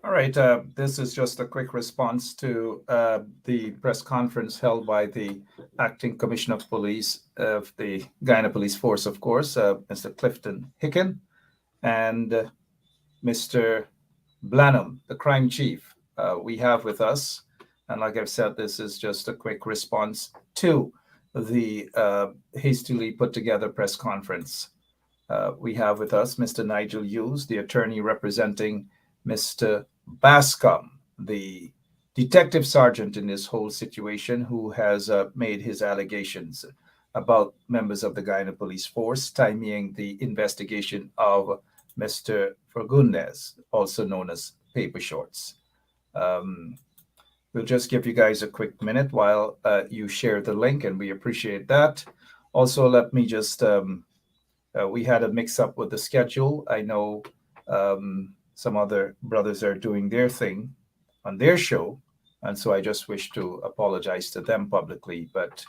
All right. This is just a quick response to the press conference held by the acting commissioner of police of the Guyana Police Force, of course, Mr. Clifton Hicken, and Mr. Blanham, the crime chief, we have with us. And like I've said, this is just a quick response to the hastily put together press conference. We have with us Mr. Nigel Hughes, the attorney representing Mr. Bascom, the detective sergeant in this whole situation, who has made his allegations about members of the Guyana Police Force stymieing the investigation of Mr. Fagundes, also known as Paper Shorts. Um, we'll just give you guys a quick minute while you share the link, and we appreciate that. Also, let me just we had a mix up with the schedule. I know some other brothers are doing their thing on their show. And so I just wish to apologize to them publicly. But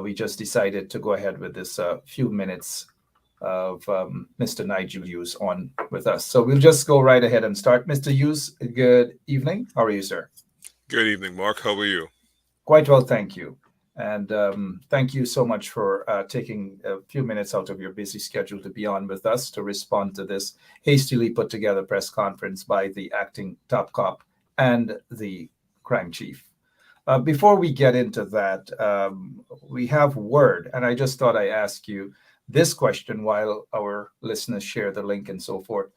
we just decided to go ahead with this few minutes of Mr. Nigel Hughes on with us. So we'll just go right ahead and start. Mr. Hughes, good evening. How are you, sir? Good evening, Mark. How are you? Quite well, thank you. And thank you so much for taking a few minutes out of your busy schedule to be on with us to respond to this hastily put together press conference by the acting top cop and the crime chief. Before we get into that, we have word, and I just thought I ask you this question while our listeners share the link and so forth.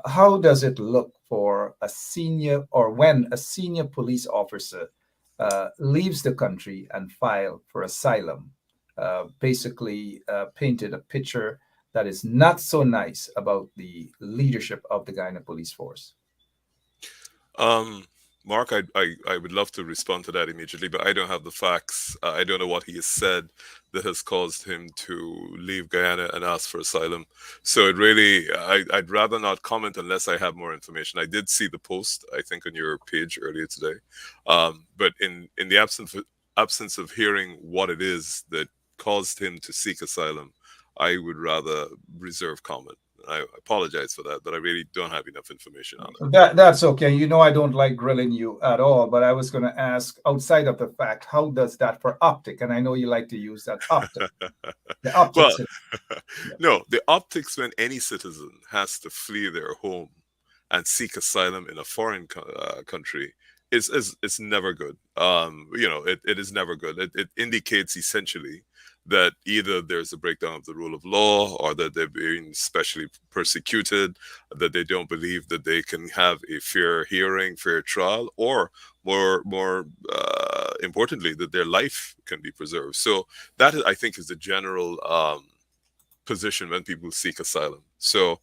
How does it look for a senior, or when a senior police officer leaves the country and file for asylum, basically painted a picture that is not so nice about the leadership of the Guyana Police Force? Um, Mark, I would love to respond to that immediately, but I don't have the facts. I don't know what he has said that has caused him to leave Guyana and ask for asylum. So I'd rather not comment unless I have more information. I did see the post, I think, on your page earlier today. But in the absence of hearing what it is that caused him to seek asylum, I would rather reserve comment. I apologize for that, but I really don't have enough information on it. That's okay. You know I don't like grilling you at all, but I was going to ask, outside of the fact, how does that for optic? And I know you like to use that optic. The Well, optics. Yeah. no, the optics when any citizen has to flee their home and seek asylum in a foreign country is never good. It is never good. It indicates essentially that either there's a breakdown of the rule of law, or that they're being specially persecuted, that they don't believe that they can have a fair hearing, fair trial, or more importantly, that their life can be preserved. So that, I think, is the general position when people seek asylum. So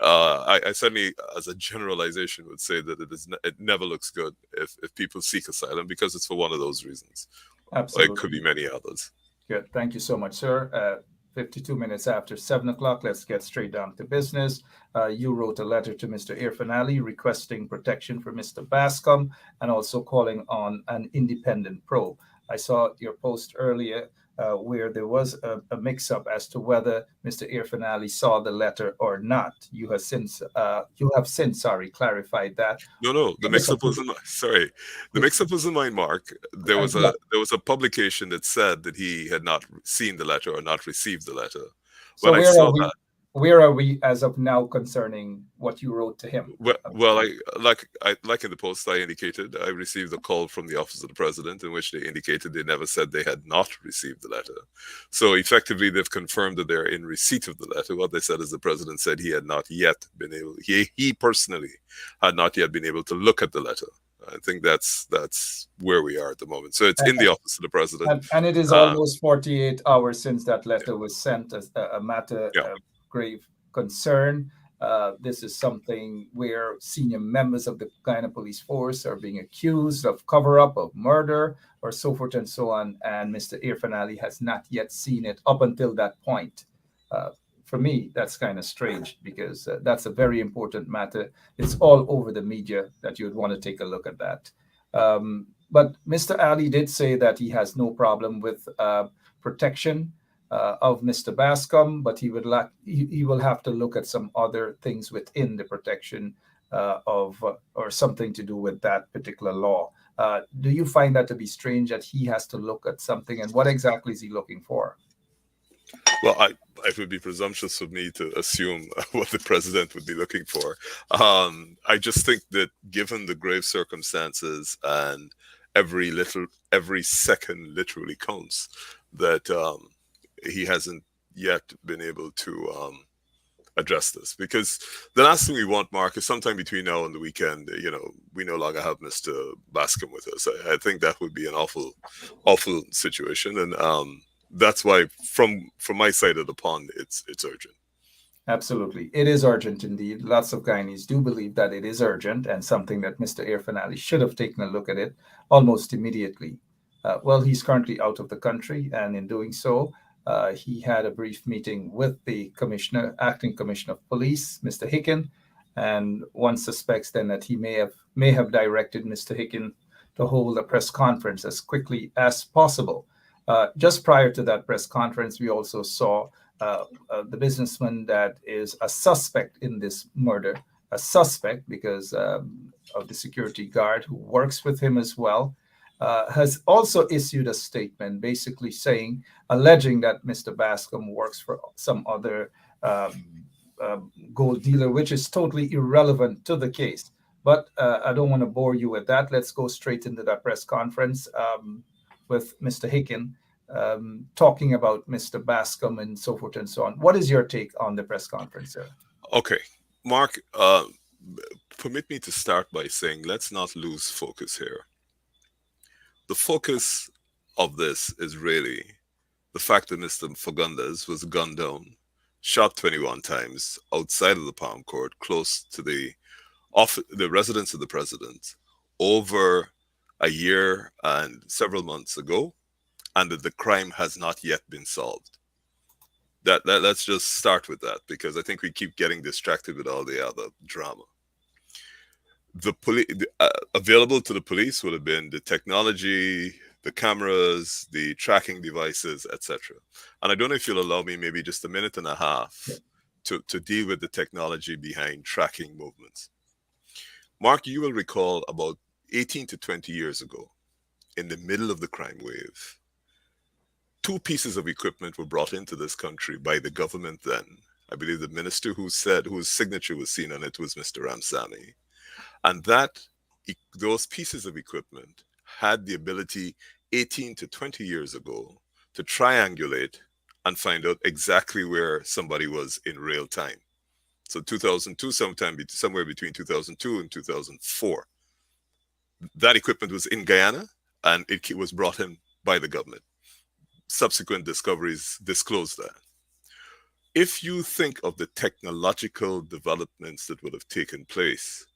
I certainly, as a generalization, would say that it never looks good if people seek asylum, because it's for one of those reasons. It could be Absolutely. many others. Good. Thank you so much, sir. 52 minutes after 7 o'clock, let's get straight down to business. You wrote a letter to Mr. Irfan Ali requesting protection for Mr. Bascom and also calling on an independent probe. I saw your post earlier where there was a mix-up as to whether Mr. Irfan Ali saw the letter or not. You have since, clarified that. No, the Give us a mix-up was brief. in my sorry. The Yes. mix-up was in mine, Mark. There was Yeah. a publication that said that he had not seen the letter or not received the letter. So When I where are saw we? that, Where are we as of now concerning what you wrote to him? well, like in the post I indicated, I received a call from the office of the president in which they indicated they never said they had not received the letter. So effectively, they've confirmed that they're in receipt of the letter. What they said is the president said he had not yet been able. He personally had not yet been able to look at the letter. I think that's where we are at the moment. So it's in the office of the president. And it is Uh, almost 48 hours since that letter was sent, as a matter yeah. of grave concern. This is something where senior members of the Guyana Police Force are being accused of cover up, of murder, or so forth and so on. And Mr. Irfan Ali has not yet seen it up until that point. Uh, for me, that's kind of strange because that's a very important matter. It's all over the media that you would want to take a look at that. But Mr. Ali did say that he has no problem with protection of Mr. Bascom, but he will have to look at some other things within the protection or something to do with that particular law. Do you find that to be strange that he has to look at something, and what exactly is he looking for? Well, it would be presumptuous for me to assume what the president would be looking for. I just think that given the grave circumstances and every second literally counts, that he hasn't yet been able to address this. Because the last thing we want, Mark, is sometime between now and the weekend, we no longer have Mr. Bascom with us. I think that would be an awful, awful situation. And that's why from my side of the pond, it's urgent. Absolutely. It is urgent indeed. Lots of Guyanese do believe that it is urgent and something that Mr. Irfan should have taken a look at it almost immediately. Well, he's currently out of the country, and in doing so, he had a brief meeting with the commissioner, acting commissioner of police, Mr. Hicken, and one suspects then that he may have directed Mr. Hicken to hold a press conference as quickly as possible. Just prior to that press conference, we also saw the businessman that is a suspect in this murder, a suspect because of the security guard who works with him as well, has also issued a statement basically alleging that Mr. Bascom works for some other gold dealer, which is totally irrelevant to the case. But I don't want to bore you with that. Let's go straight into that press conference with Mr. Hicken, talking about Mr. Bascom and so forth and so on. What is your take on the press conference, sir? Okay, Mark, permit me to start by saying let's not lose focus here. The focus of this is really the fact that Mr. Fagundes was gunned down, shot 21 times outside of the Palm Court, close to the residence of the president, over a year and several months ago, and that the crime has not yet been solved. Let's just start with that, because I think we keep getting distracted with all the other drama. Available to the police would have been the technology, the cameras, the tracking devices, etc. And I don't know if you'll allow me maybe just a minute and a half to deal with the technology behind tracking movements. Mark, you will recall about 18 to 20 years ago, in the middle of the crime wave, two pieces of equipment were brought into this country by the government then. I believe the minister whose signature was seen on it was Mr. Ramsamy. And those pieces of equipment had the ability 18 to 20 years ago to triangulate and find out exactly where somebody was in real time. So 2002, somewhere between 2002 and 2004. That equipment was in Guyana, and it was brought in by the government. Subsequent discoveries disclose that. If you think of the technological developments that would have taken place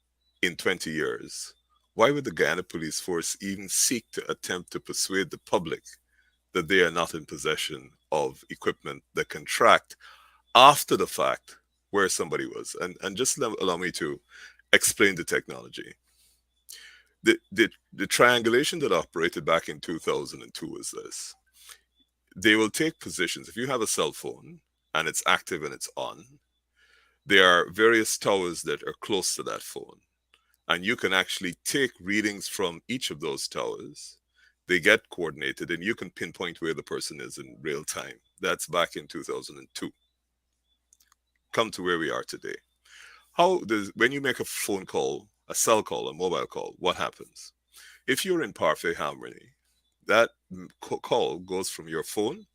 in 20 years, why would the Guyana Police Force even seek to attempt to persuade the public that they are not in possession of equipment that can track after the fact where somebody was? And just allow me to explain the technology. The triangulation that operated back in 2002 was this. They will take positions. If you have a cell phone and it's active and it's on, there are various towers that are close to that phone. And you can actually take readings from each of those towers. They get coordinated, and you can pinpoint where the person is in real time. That's back in 2002. Come to where we are today. When you make a phone call, a cell call, a mobile call, what happens? If you're in Parfait Harmony, that call goes from your phone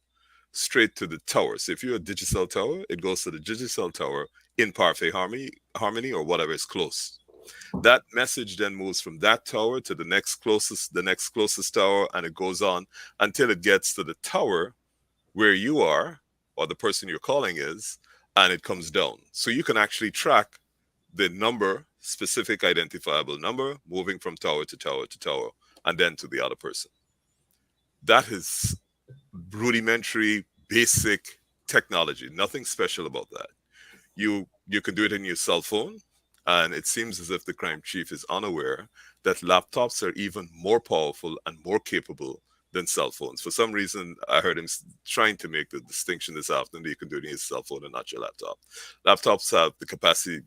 straight to the tower. So if you're a Digicel tower, it goes to the Digicel tower in Parfait Harmony or whatever is close. That message then moves from that tower to the next closest tower, and it goes on until it gets to the tower where you are or the person you're calling is, and it comes down. So you can actually track the number, specific identifiable number, moving from tower to tower to tower, and then to the other person. That is rudimentary, basic technology. Nothing special about that. You can do it in your cell phone, and it seems as if the crime chief is unaware that laptops are even more powerful and more capable than cell phones. For some reason, I heard him trying to make the distinction this afternoon that you can do it in your cell phone and not your laptop. Laptops have the capacity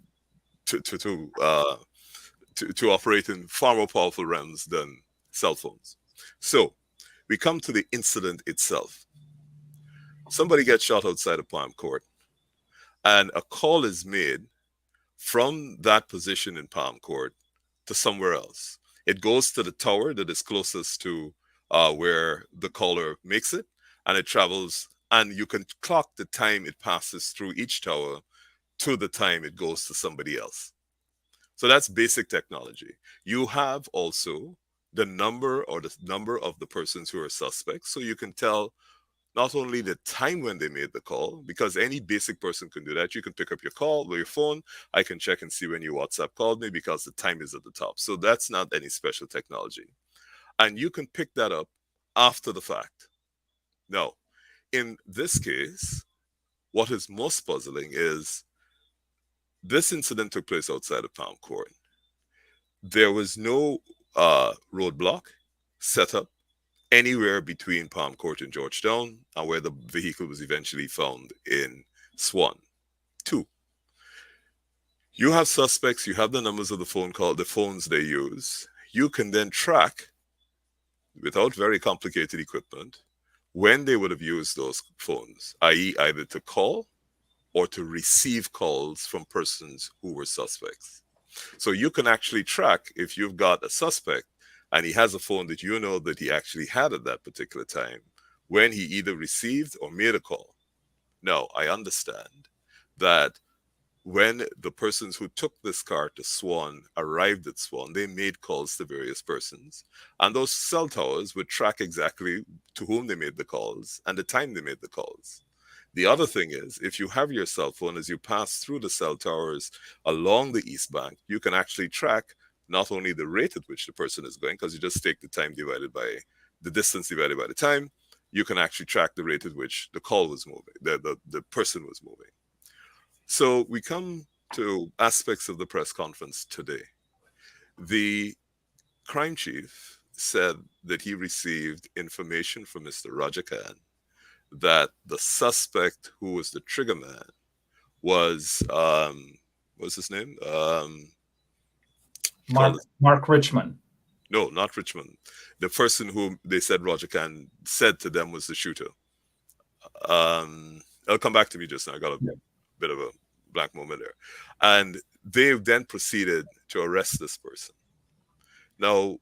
to to operate in far more powerful realms than cell phones. So we come to the incident itself. Somebody gets shot outside of Palm Court, and a call is made from that position in Palm Court to somewhere else. It goes to the tower that is closest to where the caller makes it, and it travels, and you can clock the time it passes through each tower to the time it goes to somebody else. So that's basic technology. You have also the number of the persons who are suspects, so you can tell not only the time when they made the call, because any basic person can do that. You can pick up your call with your phone. I can check and see when you WhatsApp called me because the time is at the top. So that's not any special technology. And you can pick that up after the fact. Now, in this case, what is most puzzling is this incident took place outside of Palm Court. There was no roadblock set up anywhere between Palm Court and Georgetown and where the vehicle was eventually found in Swan. Two, you have suspects, you have the numbers of the phones they use. You can then track, without very complicated equipment, when they would have used those phones, i.e., either to call or to receive calls from persons who were suspects. So you can actually track if you've got a suspect and he has a phone that you know that he actually had at that particular time, when he either received or made a call. Now, I understand that when the persons who took this car to Swan arrived at Swan, they made calls to various persons. And those cell towers would track exactly to whom they made the calls and the time they made the calls. The other thing is, if you have your cell phone, as you pass through the cell towers along the East Bank, you can actually track not only the rate at which the person is going, because you just take the time divided by the distance divided by the time, you can actually track the rate at which the call was moving, the person was moving. So we come to aspects of the press conference today. The crime chief said that he received information from Mr. Roger Khan that the suspect, who was the trigger man, was what's his name? Mark Richmond. No, not Richmond. The person who they said Roger Khan said to them was the shooter. It'll come back to me just now. I got a bit of a blank moment there. And they then proceeded to arrest this person. Now,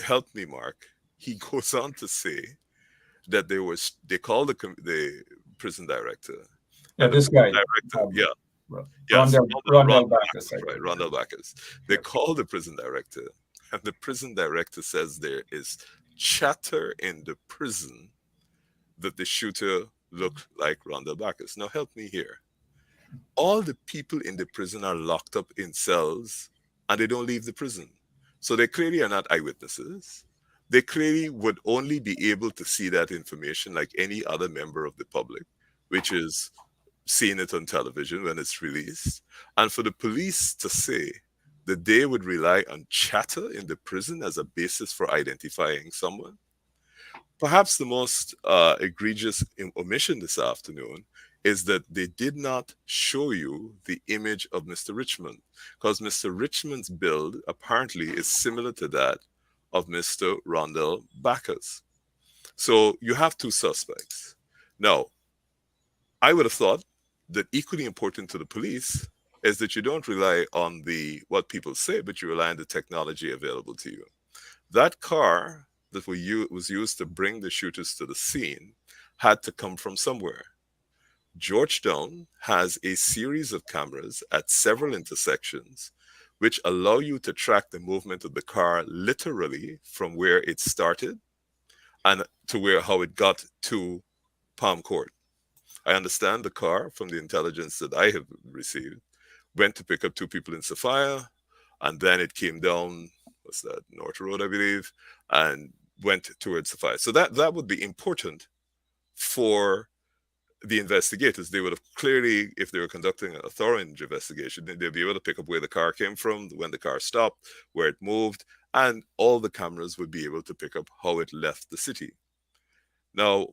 help me, Mark. He goes on to say that they called the prison director. Yeah, this guy. Director, Rondell Backus. Right, Rondell Backus. They called the prison director, and the prison director says there is chatter in the prison that the shooter looked like Rondell Backus. Now, help me here. All the people in the prison are locked up in cells, and they don't leave the prison. So they clearly are not eyewitnesses. They clearly would only be able to see that information like any other member of the public, which is seeing it on television when it's released. And for the police to say that they would rely on chatter in the prison as a basis for identifying someone, perhaps the most egregious omission this afternoon is that they did not show you the image of Mr. Richmond, because Mr. Richmond's build apparently is similar to that of Mr. Rondell Backus. So you have two suspects. Now, I would have thought that equally important to the police is that you don't rely on what people say, but you rely on the technology available to you. That car that was used to bring the shooters to the scene had to come from somewhere. Georgetown has a series of cameras at several intersections which allow you to track the movement of the car literally from where it started and to how it got to Palm Court. I understand the car, from the intelligence that I have received, went to pick up two people in Sophia, and then it came down, what's that, North Road, I believe, and went towards Sophia. So that would be important for the investigators. They would have clearly, if they were conducting a thorough investigation, they'd be able to pick up where the car came from, when the car stopped, where it moved, and all the cameras would be able to pick up how it left the city. Now,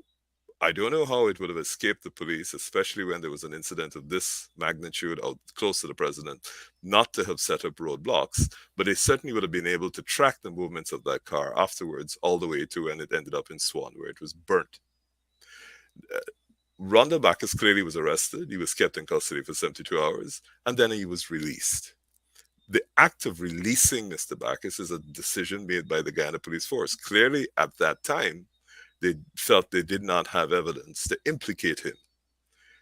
I don't know how it would have escaped the police, especially when there was an incident of this magnitude out close to the president, not to have set up roadblocks, but they certainly would have been able to track the movements of that car afterwards, all the way to when it ended up in Swan, where it was burnt. Rondell Bacchus clearly was arrested. He was kept in custody for 72 hours, and then he was released. The act of releasing Mr. Bacchus is a decision made by the Guyana Police Force. Clearly, at that time, they felt they did not have evidence to implicate him.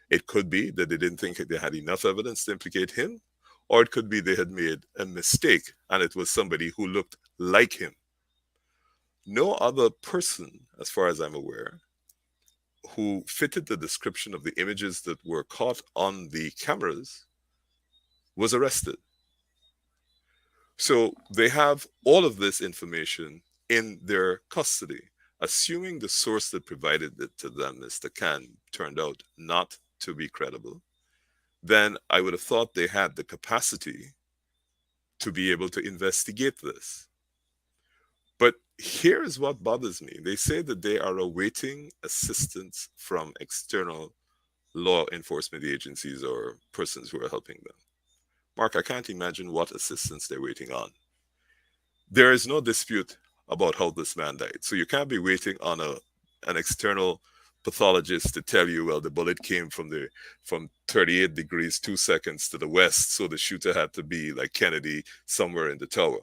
It could be that they didn't think they had enough evidence to implicate him, or it could be they had made a mistake and it was somebody who looked like him. No other person, as far as I'm aware, who fitted the description of the images that were caught on the cameras was arrested. So they have all of this information in their custody. Assuming the source that provided it to them, Mr. Khan, turned out not to be credible, then I would have thought they had the capacity to be able to investigate this. But here is what bothers me. They say that they are awaiting assistance from external law enforcement agencies or persons who are helping them. Mark, I can't imagine what assistance they're waiting on. There is no dispute about how this man died. So you can't be waiting on an external pathologist to tell you, well, the bullet came from 38 degrees 2 seconds to the west, so the shooter had to be like Kennedy somewhere in the tower.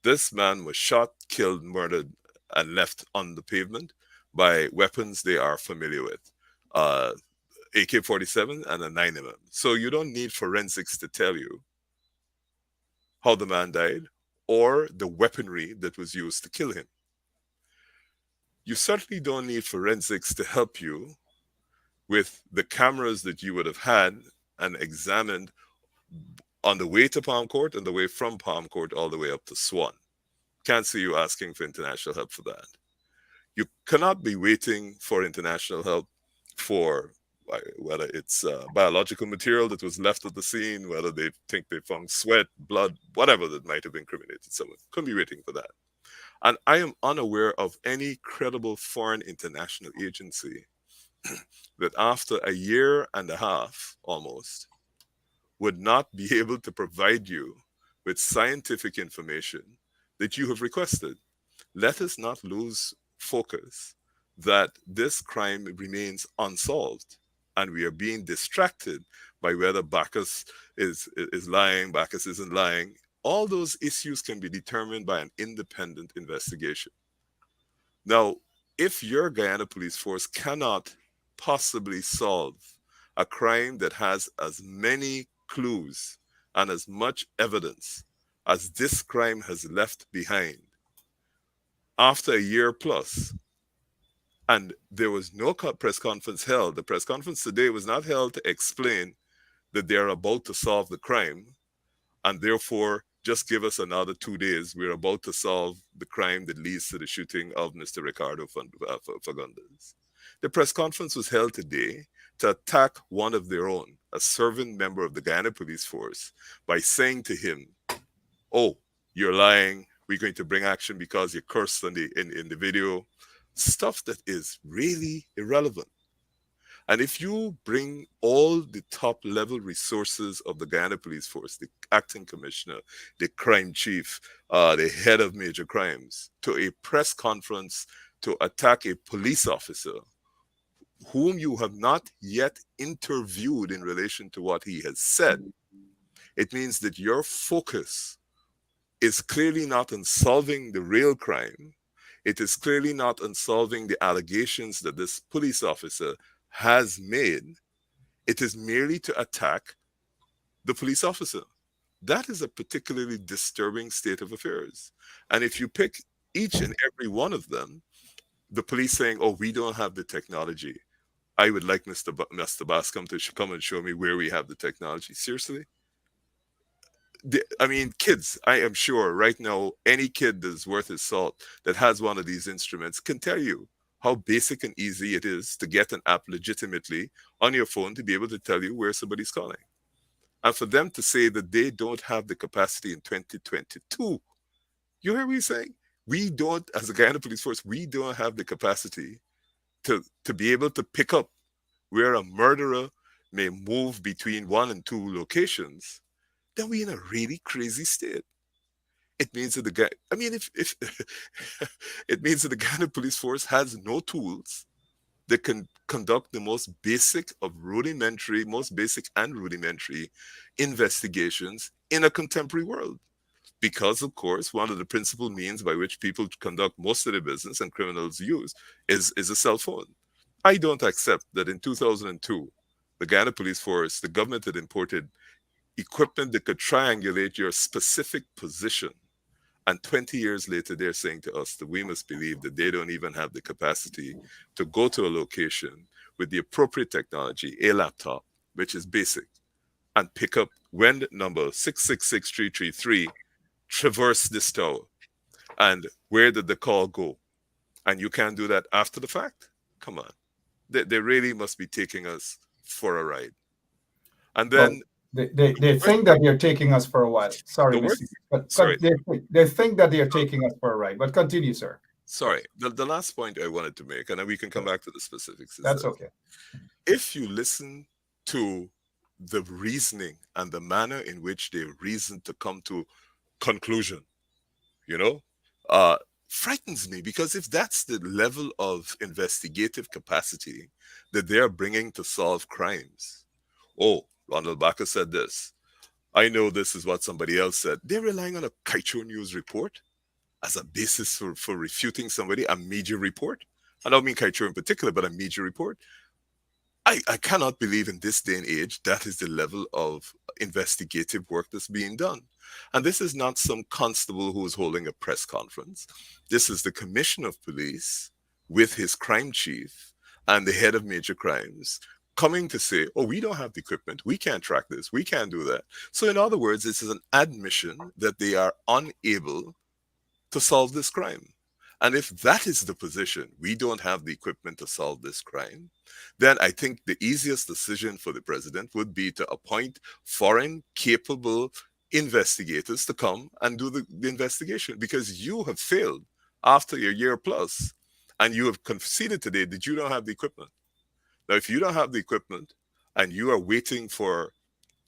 This man was shot, killed, murdered, and left on the pavement by weapons they are familiar with. AK-47 and a 9mm. So you don't need forensics to tell you how the man died or the weaponry that was used to kill him. You certainly don't need forensics to help you with the cameras that you would have had and examined on the way to Palm Court and the way from Palm Court all the way up to Swan. Can't see you asking for international help for that. You cannot be waiting for international help for whether it's biological material that was left at the scene, whether they think they found sweat, blood, whatever that might have incriminated someone. Couldn't be waiting for that. And I am unaware of any credible foreign international agency that after a year and a half almost would not be able to provide you with scientific information that you have requested. Let us not lose focus that this crime remains unsolved and we are being distracted by whether Bacchus is lying, Bacchus isn't lying. All those issues can be determined by an independent investigation. Now, if your Guyana Police Force cannot possibly solve a crime that has as many clues and as much evidence as this crime has left behind after a year plus, and there was no press conference held. The press conference today was not held to explain that they're about to solve the crime, and therefore just give us another 2 days. We're about to solve the crime that leads to the shooting of Mr. Ricardo Fagundes. The press conference was held today to attack one of their own, a serving member of the Guyana Police Force, by saying to him, "Oh, you're lying. We're going to bring action because you cursed in the video." Stuff that is really irrelevant. And if you bring all the top level resources of the Guyana Police Force, the acting commissioner, the crime chief, the head of major crimes, to a press conference to attack a police officer whom you have not yet interviewed in relation to what he has said, it means that your focus is clearly not on solving the real crime. It is clearly not on solving the allegations that this police officer has made. It is merely to attack the police officer. That is a particularly disturbing state of affairs. And if you pick each and every one of them, the police saying, "Oh, we don't have the technology. I would like Mr. Bascom to come and show me where we have the technology." Seriously? I mean, kids, I am sure right now, any kid that's worth his salt that has one of these instruments can tell you how basic and easy it is to get an app legitimately on your phone to be able to tell you where somebody's calling. And for them to say that they don't have the capacity in 2022, you hear me saying? We don't, as a Guyana Police Force, we don't have the capacity to be able to pick up where a murderer may move between one and two locations, then we're in a really crazy state. It means that the guy, I mean, if it means that the Ghana police force has no tools that can conduct the most basic of rudimentary, most basic and rudimentary investigations in a contemporary world. Because, of course, one of the principal means by which people conduct most of their business and criminals use is a cell phone. I don't accept that in 2002, the Ghana police force, the government had imported equipment that could triangulate your specific position. And 20 years later, they're saying to us that we must believe that they don't even have the capacity to go to a location with the appropriate technology, a laptop, which is basic, and pick up when number 666333 traversed this tower and where did the call go. And you can't do that after the fact? Come on. They really must be taking us for a ride. And Well, then they think that they're taking us for a while. Sorry, the Mr. worst, But sorry, they think that they're taking us for a ride. But continue, sir. sorry. The last point I wanted to make, and then we can come back to the specifics, is That's that okay. if you listen to the reasoning and the manner in which they reason to come to conclusion, you know, uh, frightens me, because if that's the level of investigative capacity that they're bringing to solve crimes, oh, Ronald Baker said this. I know this is what somebody else said. They're relying on a Kaicho News report as a basis for refuting somebody, a media report. I don't mean Kaicho in particular, but a media report. I cannot believe in this day and age that is the level of investigative work that's being done. And this is not some constable who is holding a press conference. This is the commissioner of police with his crime chief and the head of major crimes coming to say, oh, we don't have the equipment. We can't track this. We can't do that. So, in other words, this is an admission that they are unable to solve this crime. And if that is the position, we don't have the equipment to solve this crime, then I think the easiest decision for the president would be to appoint foreign capable investigators to come and do the investigation, because you have failed after a year plus and you have conceded today that you don't have the equipment. Now, if you don't have the equipment and you are waiting for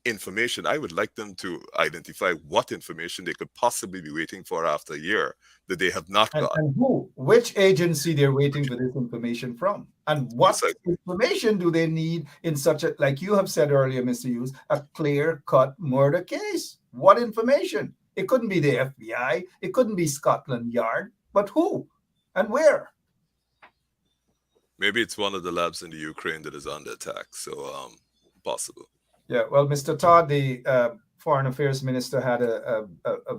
information, I would like them to identify what information they could possibly be waiting for after a year that they have not got. And who, which agency they're waiting for this information from? And what Precisely. information do they need in such a, like you have said earlier, Mr. Hughes, a clear-cut murder case? What information? It couldn't be the FBI. It couldn't be Scotland Yard. But who and where? Maybe it's one of the labs in the Ukraine that is under attack. So, possible. Yeah, well, Mr. Todd, the Foreign Affairs Minister, had a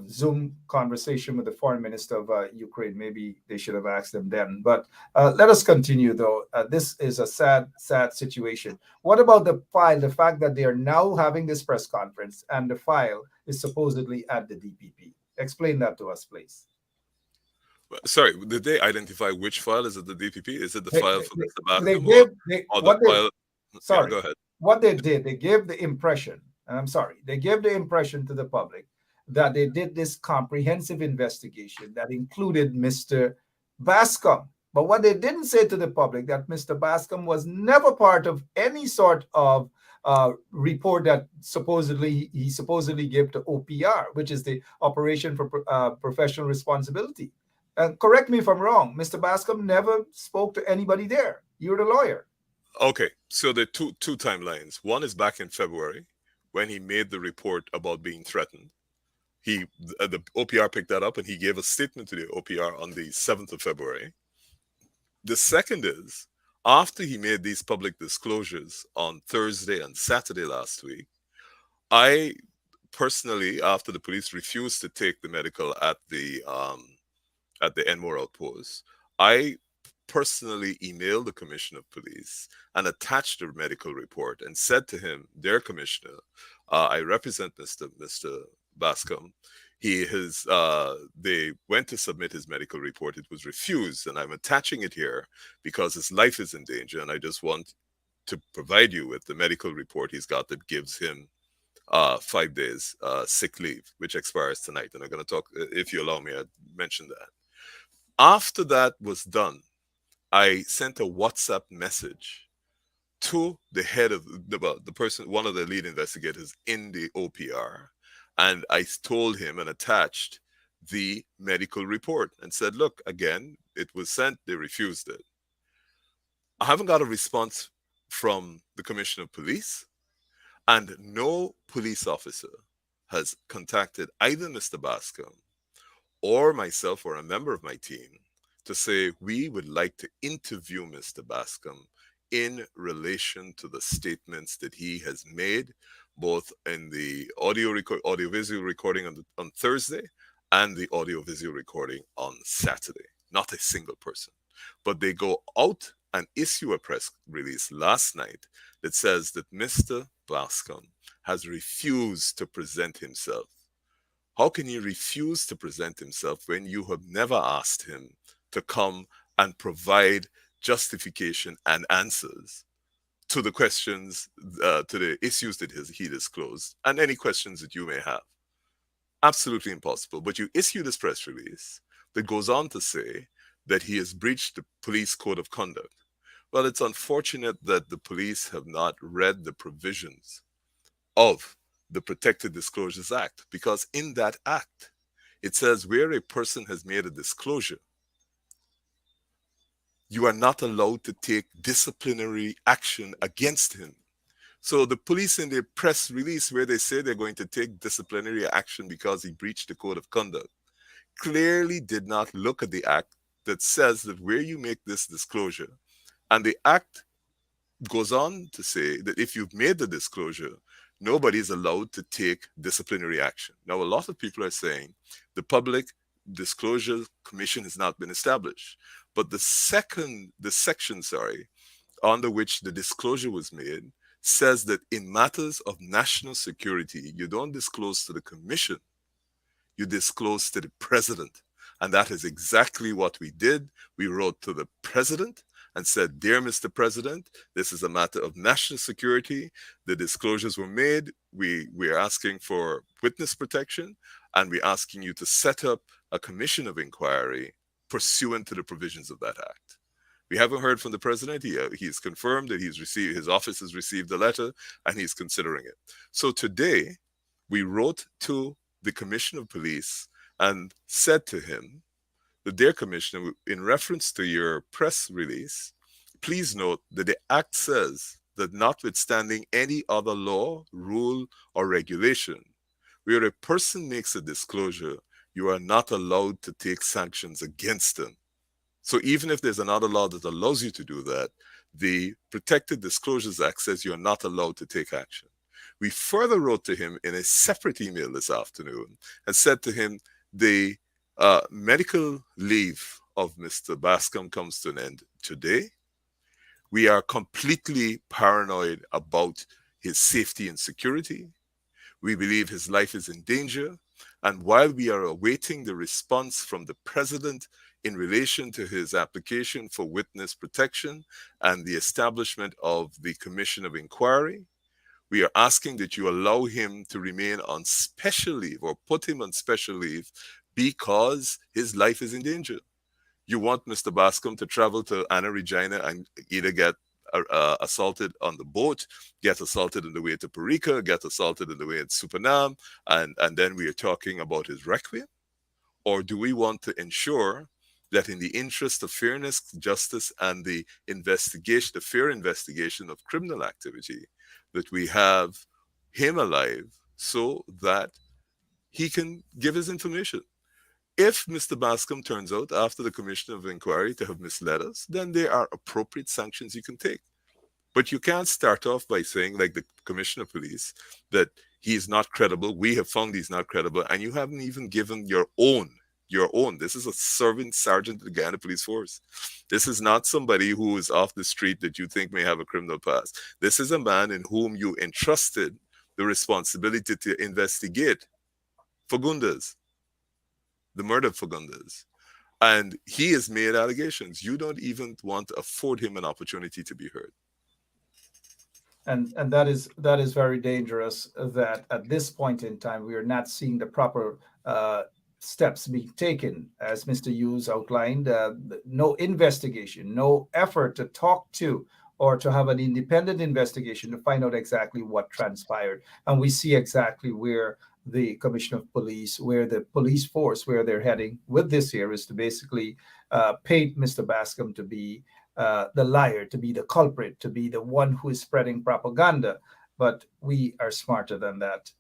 Zoom conversation with the Foreign Minister of Ukraine. Maybe they should have asked them then. But let us continue, though. This is a sad, sad situation. What about the file, the fact that they are now having this press conference and the file is supposedly at the DPP? Explain that to us, please. Sorry, did they identify which file? Is it the DPP? Is it the file for Mr. They Bascom, gave, or the what they, file? sorry. Yeah, go ahead. What they did, they gave the impression, and I'm sorry, they gave the impression to the public that they did this comprehensive investigation that included Mr. Bascom. But what they didn't say to the public that Mr. Bascom was never part of any sort of report that he supposedly gave to OPR, which is the Operation for Professional Responsibility. Correct me if I'm wrong. Mr. Bascom never spoke to anybody there. You're the lawyer. Okay, so there are two timelines. One is back in February when he made the report about being threatened. The OPR picked that up and he gave a statement to the OPR on the 7th of February. The second is after he made these public disclosures on Thursday and Saturday last week, I personally, after the police refused to take the medical at the Enmore outpost, I personally emailed the commissioner of police and attached the medical report and said to him, "Dear Commissioner, I represent Mr. Bascom. They went to submit his medical report. It was refused, and I'm attaching it here because his life is in danger, and I just want to provide you with the medical report he's got that gives him 5 days sick leave, which expires tonight." And I'm going to talk, if you allow me, I'd mention that. After that was done, I sent a WhatsApp message to the head of the person, one of the lead investigators in the OPR, and I told him and attached the medical report and said, look, again, it was sent, they refused it. I haven't got a response from the Commissioner of Police, and no police officer has contacted either Mr. Bascom or myself or a member of my team to say we would like to interview Mr. Bascom in relation to the statements that he has made, both in the audio-visual recording on Thursday and the audio-visual recording on Saturday. Not a single person. But they go out and issue a press release last night that says that Mr. Bascom has refused to present himself. How can he refuse to present himself when you have never asked him to come and provide justification and answers to the questions, to the issues that he disclosed, and any questions that you may have? Absolutely impossible. But you issue this press release that goes on to say that he has breached the police code of conduct. Well, it's unfortunate that the police have not read the provisions of the Protected Disclosures Act, because in that act, it says where a person has made a disclosure, you are not allowed to take disciplinary action against him. So the police, in their press release where they say they're going to take disciplinary action because he breached the code of conduct, clearly did not look at the act that says that where you make this disclosure, and the act goes on to say that if you've made the disclosure, nobody is allowed to take disciplinary action. Now, a lot of people are saying the Public Disclosure Commission has not been established. But the section, under which the disclosure was made says that in matters of national security, you don't disclose to the commission, you disclose to the president. And that is exactly what we did. We wrote to the president and said, dear Mr. President, this is a matter of national security. The disclosures were made. We are asking for witness protection, and we're asking you to set up a commission of inquiry pursuant to the provisions of that act. We haven't heard from the president. He's confirmed that his office has received the letter, and he's considering it. So today, we wrote to the Commissioner of Police and said to him that, dear Commissioner, in reference to your press release, please note that the Act says that notwithstanding any other law, rule, or regulation, where a person makes a disclosure, you are not allowed to take sanctions against them. So even if there's another law that allows you to do that, the Protected Disclosures Act says you're not allowed to take action. We further wrote to him in a separate email this afternoon and said to him, the medical leave of Mr. Bascom comes to an end today. We are completely paranoid about his safety and security. We believe his life is in danger. And while we are awaiting the response from the president in relation to his application for witness protection and the establishment of the Commission of Inquiry, we are asking that you allow him to remain on special leave or put him on special leave because his life is in danger. You want Mr. Bascom to travel to Anna Regina and either get assaulted on the boat, get assaulted on the way to Parika, get assaulted on the way to Supanam, and then we are talking about his requiem? Or do we want to ensure that in the interest of fairness, justice, and the investigation, the fair investigation of criminal activity, that we have him alive so that he can give his information? If Mr. Bascom turns out, after the Commission of Inquiry, to have misled us, then there are appropriate sanctions you can take. But you can't start off by saying, like the Commissioner of Police, that he is not credible. We have found he's not credible, and you haven't even given your own. This is a serving sergeant of the Guyana Police Force. This is not somebody who is off the street that you think may have a criminal past. This is a man in whom you entrusted the responsibility to investigate Fagundes, the murder of Fagundes. And he has made allegations. You don't even want to afford him an opportunity to be heard. And that is very dangerous, that at this point in time we are not seeing the proper steps being taken, as Mr. Hughes outlined, no investigation, no effort to talk to or to have an independent investigation to find out exactly what transpired. And we see exactly where the Commissioner of Police, where the police force, where they're heading with this here is to basically paint Mr. Bascom to be the liar, to be the culprit, to be the one who is spreading propaganda. But we are smarter than that.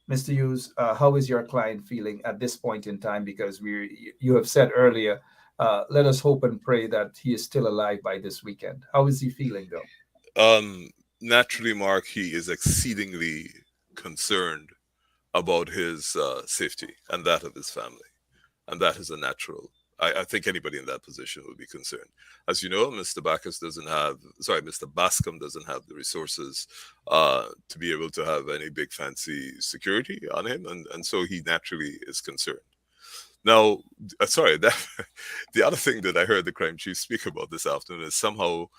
Mr. Hughes, how is your client feeling at this point in time? Because you have said earlier, let us hope and pray that he is still alive by this weekend. How is he feeling, though? Naturally, Mark, he is exceedingly concerned about his safety and that of his family. And that is a natural. I think anybody in that position would be concerned. As you know, Mr. Bascom doesn't have the resources to be able to have any big fancy security on him, and so he naturally is concerned. Now, the other thing that I heard the crime chief speak about this afternoon is somehow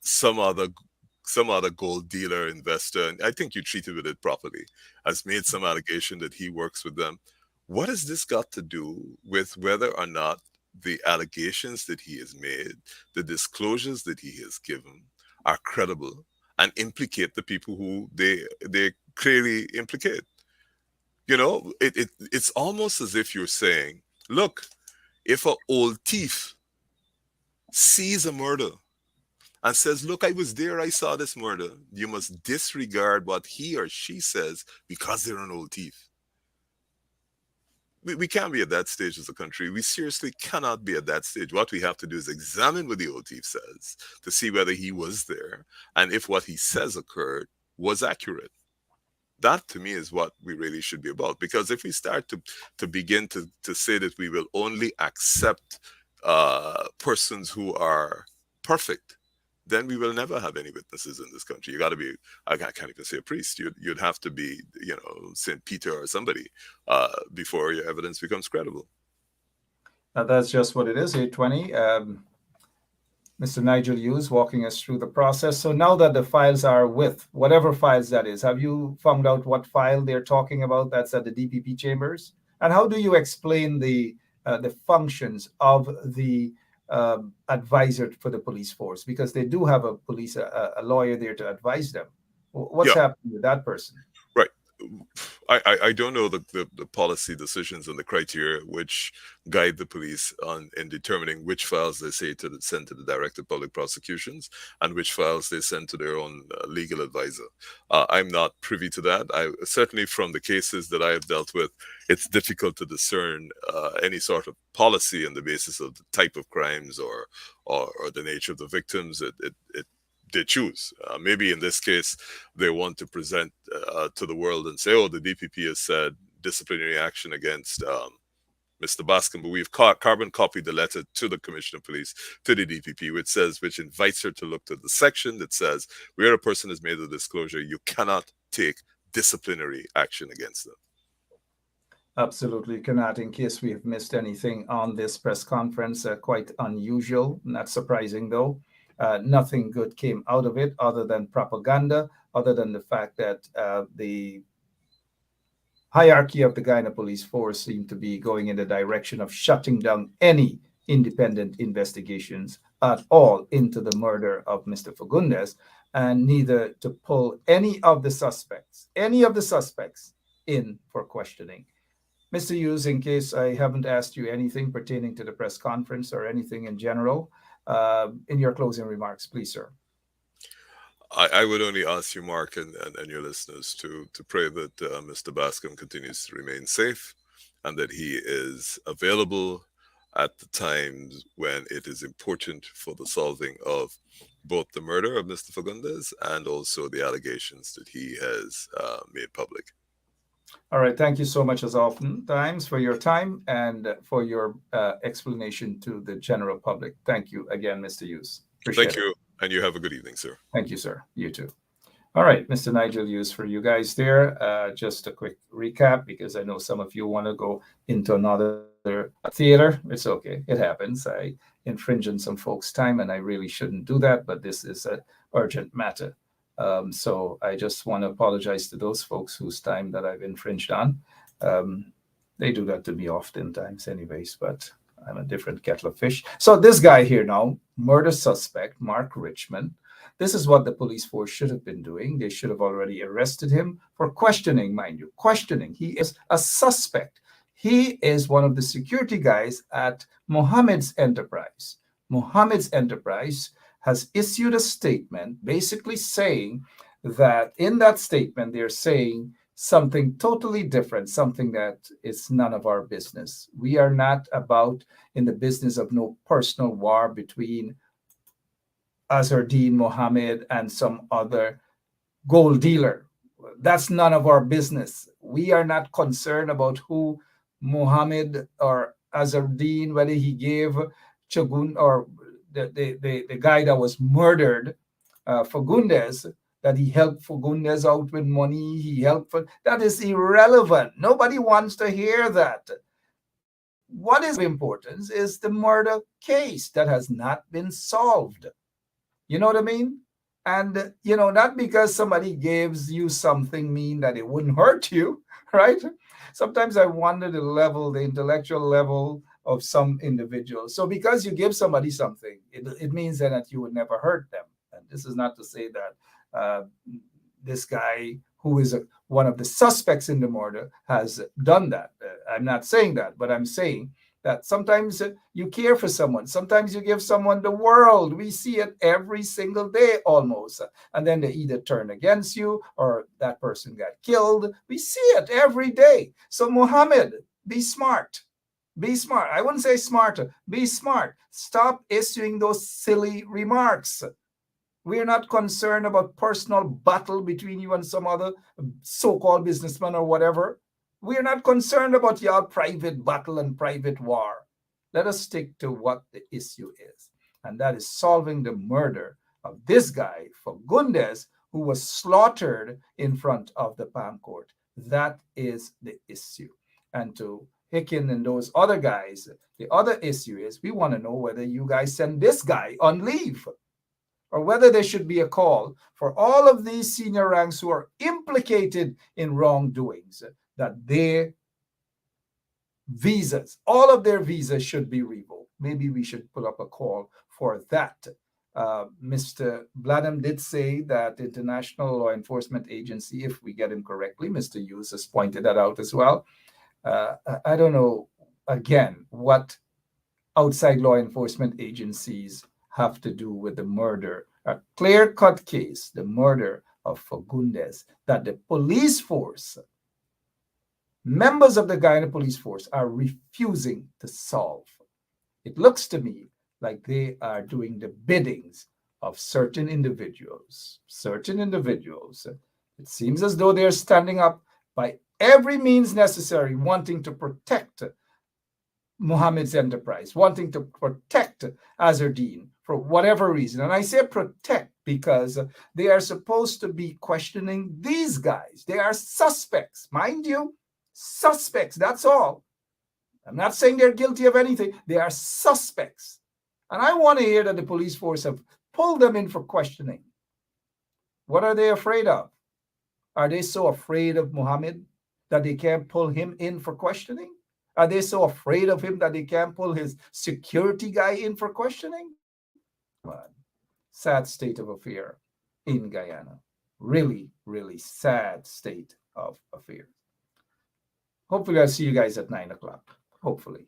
some other some other gold dealer investor, and I think you treated with it properly, has made some allegation that he works with them. What has this got to do with whether or not the allegations that he has made, the disclosures that he has given, are credible and implicate the people who they clearly implicate? You know, it's almost as if you're saying, look, if an old thief sees a murder and says, look, I was there, I saw this murder, you must disregard what he or she says because they're an old thief. We can't be at that stage as a country. We seriously cannot be at that stage. What we have to do is examine what the old thief says to see whether he was there and if what he says occurred was accurate. That to me is what we really should be about. Because if we start to begin to say that we will only accept persons who are perfect, then we will never have any witnesses in this country. You got to be, I can't even say a priest. You'd have to be, you know, St. Peter or somebody before your evidence becomes credible. That's just what it is, 820. Mr. Nigel Hughes walking us through the process. So now that the files are with, whatever files that is, have you found out what file they're talking about that's at the DPP chambers? And how do you explain the functions of the advisor for the police force? Because they do have a lawyer there to advise them. What's happening with that person? Right. I don't know the policy decisions and the criteria which guide the police in determining which files they say send to the Director of Public Prosecutions and which files they send to their own legal advisor. I'm not privy to that. Certainly from the cases that I have dealt with, it's difficult to discern any sort of policy on the basis of the type of crimes or the nature of the victims. They choose. Maybe in this case, they want to present to the world and say, oh, the DPP has said disciplinary action against Mr. Bascom, but we've carbon copied the letter to the Commissioner of Police, to the DPP, which invites her to look to the section that says, where a person has made a disclosure, you cannot take disciplinary action against them. Absolutely cannot. In case we have missed anything on this press conference, quite unusual, not surprising though. Nothing good came out of it other than propaganda, other than the fact that the hierarchy of the Guyana police force seemed to be going in the direction of shutting down any independent investigations at all into the murder of Mr. Fagundes, and neither to pull any of the suspects in for questioning. Mr. Hughes, in case I haven't asked you anything pertaining to the press conference or anything in general, in your closing remarks, please, sir. I would only ask you, Mark, and your listeners to pray that Mr. Bascom continues to remain safe and that he is available at the times when it is important for the solving of both the murder of Mr. Fagundes and also the allegations that he has made public. All right. Thank you so much, as oftentimes, for your time and for your explanation to the general public. Thank you again, Mr. Hughes. Thank you. And you have a good evening, sir. Thank you, sir. You too. All right, Mr. Nigel Hughes, for you guys there. Just a quick recap, because I know some of you want to go into another theater. It's okay. It happens. I infringe on some folks' time, and I really shouldn't do that, but this is an urgent matter. So I just want to apologize to those folks whose time that I've infringed on. They do that to me oftentimes anyways, but I'm a different kettle of fish. So this guy here now, murder suspect, Mark Richmond, this is what the police force should have been doing. They should have already arrested him for questioning, mind you, questioning. He is a suspect. He is one of the security guys at Mohammed's Enterprise. Mohammed's Enterprise has issued a statement basically saying that in that statement, they're saying something totally different, something that is none of our business. We are not about in the business of no personal war between Azardine Mohammed and some other gold dealer. That's none of our business. We are not concerned about who Mohammed or Azardine, whether he gave Chagun or the guy that was murdered, Fagundes, that he helped Fagundes out with money. He helped for that is irrelevant. Nobody wants to hear that. What is of importance is the murder case that has not been solved. You know what I mean? And, not because somebody gives you something mean that it wouldn't hurt you, right? Sometimes I wonder the intellectual level of some individuals. So because you give somebody something, it means that you would never hurt them. And this is not to say that this guy who is one of the suspects in the murder has done that. I'm not saying that, but I'm saying that sometimes you care for someone. Sometimes you give someone the world. We see it every single day almost. And then they either turn against you or that person got killed. We see it every day. So Mohammed, be smart. Be smart. I wouldn't say smarter. Be smart. Stop issuing those silly remarks. We are not concerned about personal battle between you and some other so-called businessman or whatever. We are not concerned about your private battle and private war. Let us stick to what the issue is. And that is solving the murder of this guy, Fagundes, who was slaughtered in front of the Palm Court. That is the issue. And to Hicken and those other guys, the other issue is we want to know whether you guys send this guy on leave or whether there should be a call for all of these senior ranks who are implicated in wrongdoings, that their visas, all of their visas should be revoked. Maybe we should put up a call for that. Mr. Bladham did say that the International Law Enforcement Agency, if we get him correctly, Mr. Hughes has pointed that out as well. I don't know, again, what outside law enforcement agencies have to do with the murder, a clear-cut case, the murder of Fagundes, that the police force, members of the Guyana police force, are refusing to solve. It looks to me like they are doing the biddings of certain individuals. It seems as though they're standing up by every means necessary, wanting to protect Mohammed's Enterprise, wanting to protect Azardine for whatever reason. And I say protect because they are supposed to be questioning these guys. They are suspects, mind you, suspects, that's all. I'm not saying they're guilty of anything. They are suspects. And I want to hear that the police force have pulled them in for questioning. What are they afraid of? Are they so afraid of Mohammed that they can't pull him in for questioning? Are they so afraid of him that they can't pull his security guy in for questioning? Sad state of affair in Guyana. Really, really sad state of affairs. Hopefully I'll see you guys at 9 o'clock. Hopefully.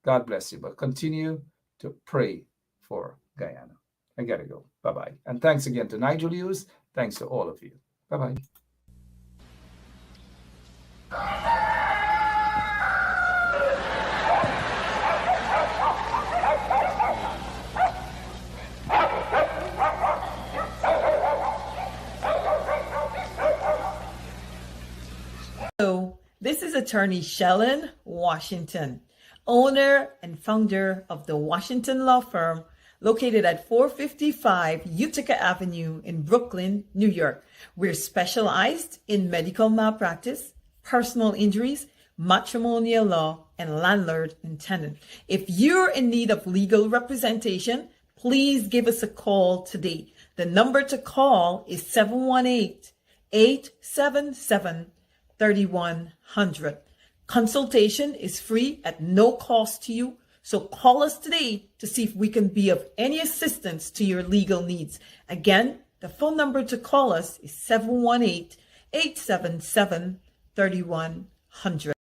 God bless you. But continue to pray for Guyana. I gotta go. Bye-bye. And thanks again to Nigel Hughes. Thanks to all of you. Bye-bye. Hello, this is attorney Shellen Washington, owner and founder of the Washington Law Firm, located at 455 Utica Avenue in Brooklyn, New York. We're specialized in medical malpractice, personal injuries, matrimonial law, and landlord and tenant. If you're in need of legal representation, please give us a call today. The number to call is 718-877-3100. Consultation is free at no cost to you. So call us today to see if we can be of any assistance to your legal needs. Again, the phone number to call us is 718-877-3100.